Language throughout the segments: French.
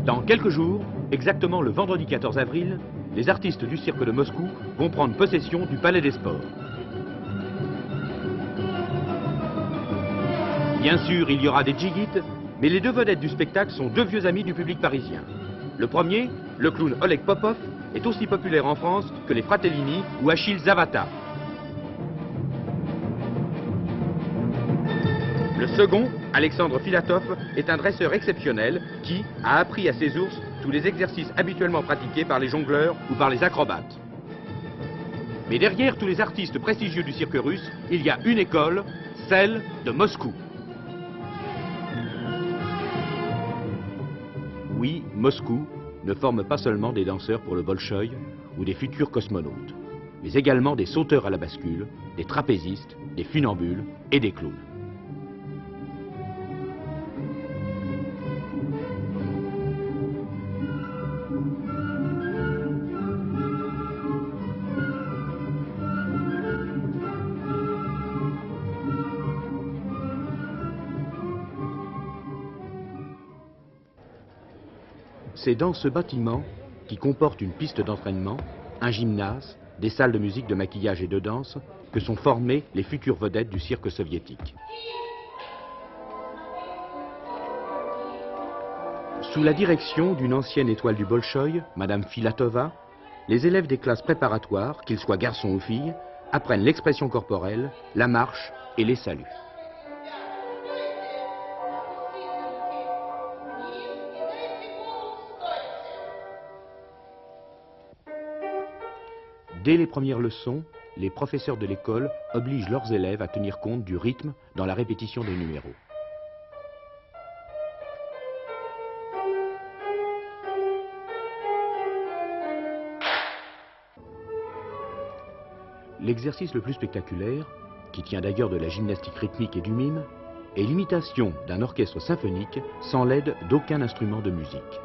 Dans quelques jours, exactement le vendredi 14 avril, les artistes du cirque de Moscou vont prendre possession du Palais des Sports. Bien sûr, il y aura des djigites, mais les deux vedettes du spectacle sont deux vieux amis du public parisien. Le premier, le clown Oleg Popov, est aussi populaire en France que les Fratellini ou Achille Zavata. Le second, Alexandre Filatov, est un dresseur exceptionnel qui a appris à ses ours tous les exercices habituellement pratiqués par les jongleurs ou par les acrobates. Mais derrière tous les artistes prestigieux du cirque russe, il y a une école, celle de Moscou. Oui, Moscou ne forme pas seulement des danseurs pour le Bolchoï ou des futurs cosmonautes, mais également des sauteurs à la bascule, des trapézistes, des funambules et des clowns. C'est dans ce bâtiment, qui comporte une piste d'entraînement, un gymnase, des salles de musique, de maquillage et de danse, que sont formées les futures vedettes du cirque soviétique. Sous la direction d'une ancienne étoile du Bolchoï, Madame Filatova, les élèves des classes préparatoires, qu'ils soient garçons ou filles, apprennent l'expression corporelle, la marche et les saluts. Dès les premières leçons, les professeurs de l'école obligent leurs élèves à tenir compte du rythme dans la répétition des numéros. L'exercice le plus spectaculaire, qui tient d'ailleurs de la gymnastique rythmique et du mime, est l'imitation d'un orchestre symphonique sans l'aide d'aucun instrument de musique.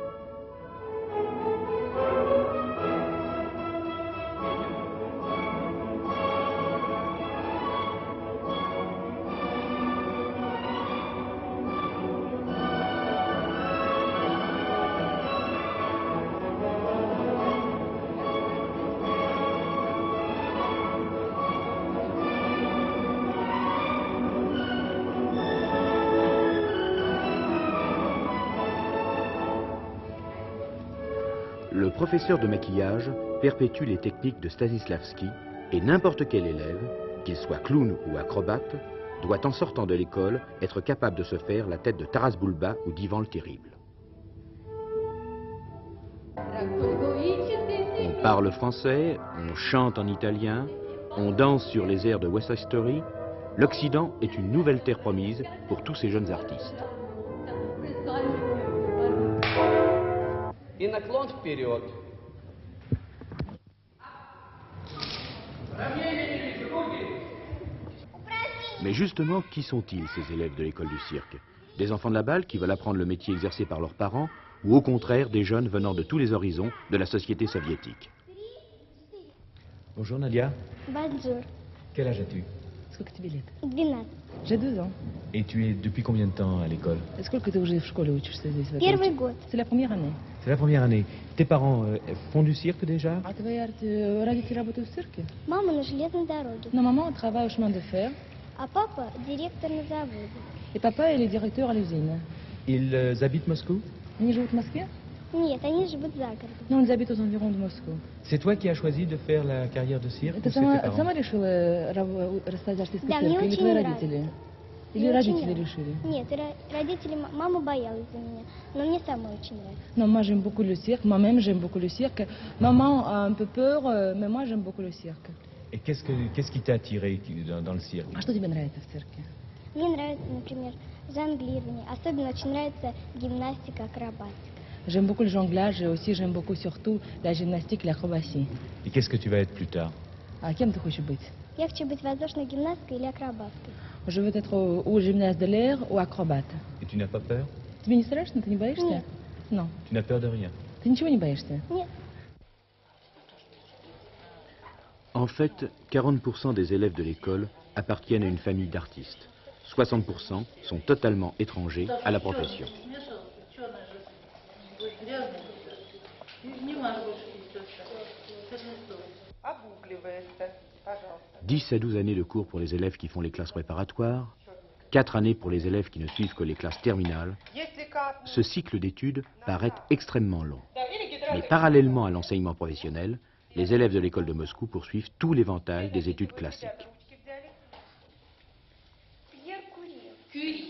Le professeur de maquillage perpétue les techniques de Stanislavski et n'importe quel élève, qu'il soit clown ou acrobate, doit en sortant de l'école être capable de se faire la tête de Taras Bulba ou d'Ivan le Terrible. On parle français, on chante en italien, on danse sur les airs de West Side Story. L'Occident est une nouvelle terre promise pour tous ces jeunes artistes. И наклон вперед. Mais justement, qui sont-ils, ces élèves de l'école du cirque? Des enfants de la balle qui veulent apprendre le métier exercé par leurs parents, ou au contraire des jeunes venant de tous les horizons de la société soviétique? Bonjour Nadia. Bonjour. Quel âge as-tu? Сколько тебе лет? 12. J'ai 2 ans. Et tu es depuis combien de temps à l'école? Сколько ты уже в школе учишься здесь? Первый год. C'est la première année. C'est la première année. Tes parents font du cirque déjà? А твои родители работают в цирке? Мама на железной дороге, Non, maman travaille au chemin de fer а папа директор на заводе. et papa il est directeur à l'usine. Ils habitent Moscou? Они живут в Москве? Нет, они живут за городом. Non, ils habitent aux environs de Moscou. C'est toi qui as choisi de faire la carrière de cirque? Ты Ou c'est tes parents? сама решила стать артисткой Да, мне цирка или очень твои нравится. родители? Или Мне очень родители нравится. решили? Нет, родители, мама боялась за меня, но мне самой очень нравится. Non, moi j'aime beaucoup le cirque, moi-même j'aime beaucoup le cirque. Maman a un peu peur, mais moi j'aime beaucoup le cirque. Et qu'est-ce qui t'a attiré dans le cirque? А что тебе нравится в цирке? Мне нравится, например, жонглирование. Особенно очень нравится гимнастика, акробатика. J'aime beaucoup le jonglage et aussi j'aime beaucoup surtout la gymnastique et l'acrobatie. Et qu'est-ce que tu vas être plus tard? А кем ты хочешь быть? Я хочу быть воздушной гимнасткой или акробаткой. Je veux être ou gymnaste de l'air ou acrobate. Et tu n'as pas peur? Тебе не страшно? Ты не боишься? Нет. Non. Tu n'as peur de rien? Ты ничего не боишься? Нет. En fait, 40% des élèves de l'école appartiennent à une famille d'artistes. 60% sont totalement étrangers à la profession. 10 à 12 années de cours pour les élèves qui font les classes préparatoires, 4 années pour les élèves qui ne suivent que les classes terminales. Ce cycle d'études paraît extrêmement long. Mais parallèlement à l'enseignement professionnel, les élèves de l'école de Moscou poursuivent tout l'éventail des études classiques. Pierre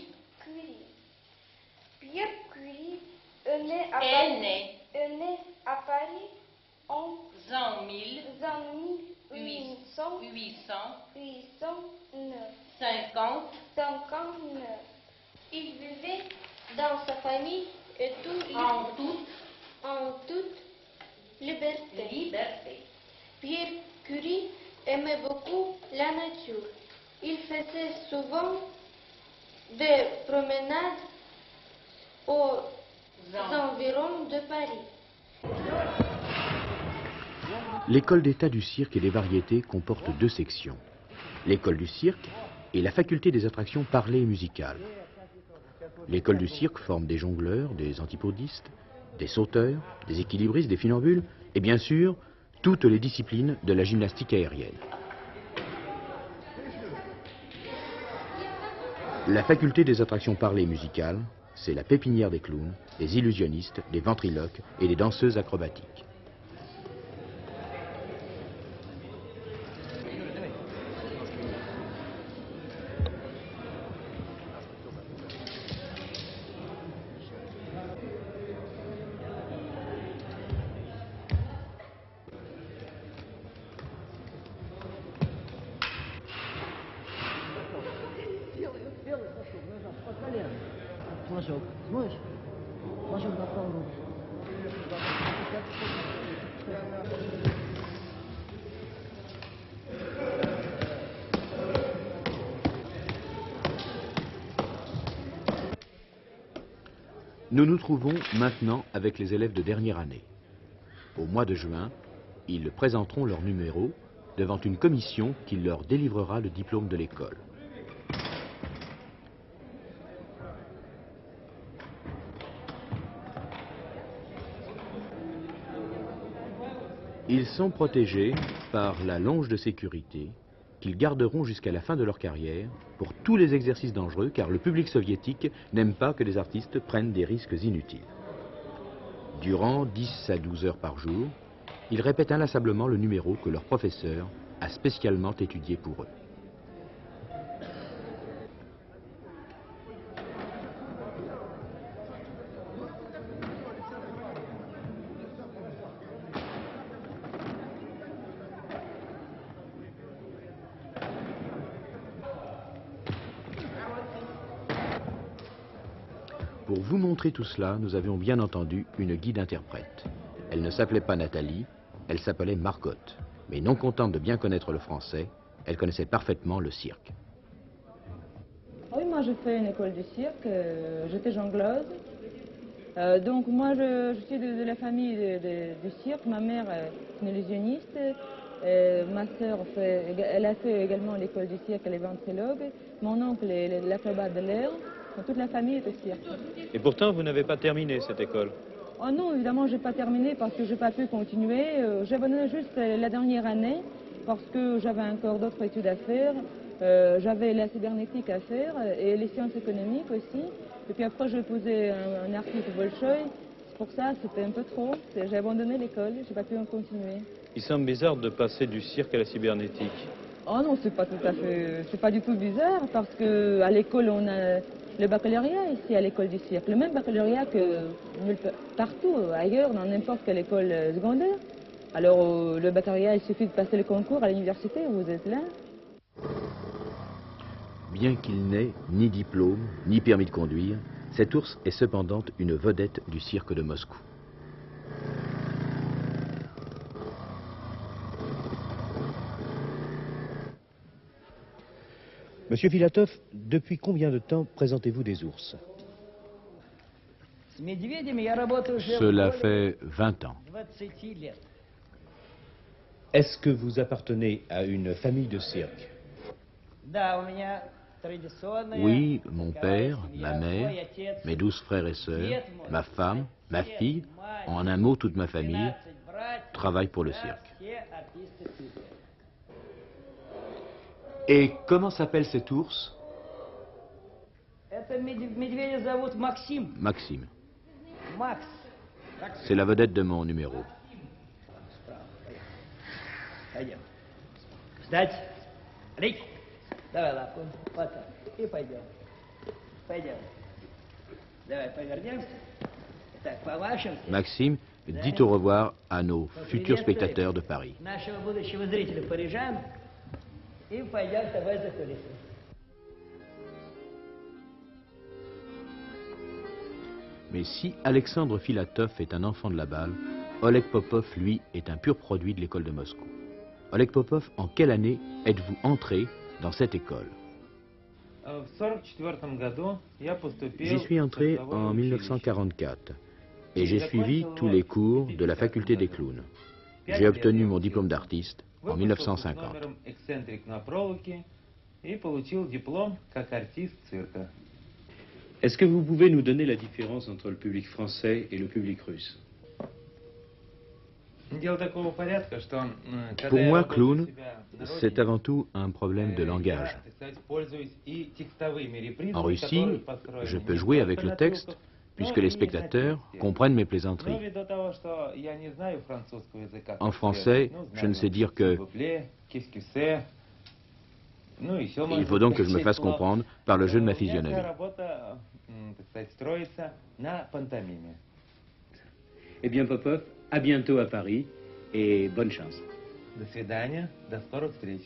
Curie est né à Paris en 1859. Il vivait dans sa famille et en toute liberté. Pierre Curie aimait beaucoup la nature. Il faisait souvent des promenades aux environs de Paris. L'école d'État du cirque et des variétés comporte 2 sections. L'école du cirque et la faculté des attractions parlées et musicales. L'école du cirque forme des jongleurs, des antipodistes, des sauteurs, des équilibristes, des funambules et bien sûr toutes les disciplines de la gymnastique aérienne. La faculté des attractions parlées et musicales, c'est la pépinière des clowns, des illusionnistes, des ventriloques et des danseuses acrobatiques. Nous nous trouvons maintenant avec les élèves de dernière année. Au mois de juin, ils présenteront leur numéro devant une commission qui leur délivrera le diplôme de l'école. Ils sont protégés par la longe de sécurité qu'ils garderont jusqu'à la fin de leur carrière pour tous les exercices dangereux, car le public soviétique n'aime pas que les artistes prennent des risques inutiles. Durant 10 à 12 heures par jour, ils répètent inlassablement le numéro que leur professeur a spécialement étudié pour eux. Pour vous montrer tout cela, nous avions bien entendu une guide-interprète. Elle ne s'appelait pas Nathalie, elle s'appelait Marcotte. Mais non contente de bien connaître le français, elle connaissait parfaitement le cirque. Oui, moi j'ai fait une école du cirque, j'étais jongleuse. Donc moi je suis de la famille du cirque, ma mère est une illusionniste, ma sœur elle a fait également l'école du cirque, elle est ventriloque, mon oncle est l'acrobate de l'air. Toute la famille est au cirque. Et pourtant, vous n'avez pas terminé cette école? Oh non, évidemment, je n'ai pas terminé parce que je n'ai pas pu continuer. J'ai abandonné juste la dernière année parce que j'avais encore d'autres études à faire. J'avais la cybernétique à faire et les sciences économiques aussi. Et puis après, je posais un article au Bolchoï. C'est pour ça, c'était un peu trop. J'ai abandonné l'école, je n'ai pas pu en continuer. Il semble bizarre de passer du cirque à la cybernétique. Oh non, c'est pas tout à fait, c'est pas du tout bizarre parce que à l'école on a le baccalauréat ici à l'école du cirque, le même baccalauréat que partout ailleurs dans n'importe quelle école secondaire. Alors le baccalauréat, il suffit de passer le concours à l'université, vous êtes là. Bien qu'il n'ait ni diplôme, ni permis de conduire, cet ours est cependant une vedette du cirque de Moscou. Monsieur Filatov, depuis combien de temps présentez-vous des ours? Cela fait 20 ans. Est-ce que vous appartenez à une famille de cirque? Oui, mon père, ma mère, mes 12 frères et sœurs, ma femme, ma fille, en un mot toute ma famille, travaillent pour le cirque. Et comment s'appelle cet ours? Это медведя зовут Максим. Maxime, Макс. c'est la vedette de mon numéro. Пойдем. Встать. Рик. Давай лапу. Вот так. И пойдем. Пойдем. Давай повернемся. Так, помашем. Maxime dit au revoir à nos futurs spectateurs de Paris. Нашего будущего зрителя парижан. И пойдем с тобой за кулисы. Mais si Alexandre Filatov est un enfant de la balle, Oleg Popov, lui, est un pur produit de l'école de Moscou. Oleg Popov, en quelle année êtes-vous entré dans cette école? J'y suis entré en 1944 et j'ai suivi tous les cours de la faculté des clowns. J'ai obtenu mon diplôme d'artiste en 1950. Est-ce que vous pouvez nous donner la différence entre le public français et le public russe? Pour moi, clown, c'est avant tout un problème de langage. En Russie, je peux jouer avec le texte, puisque les spectateurs comprennent mes plaisanteries. En français, je ne sais dire que... Il faut donc que je me fasse comprendre par le jeu de ma physionomie. Eh bien, Popov, à bientôt à Paris et bonne chance. До свидания, до скорых встреч.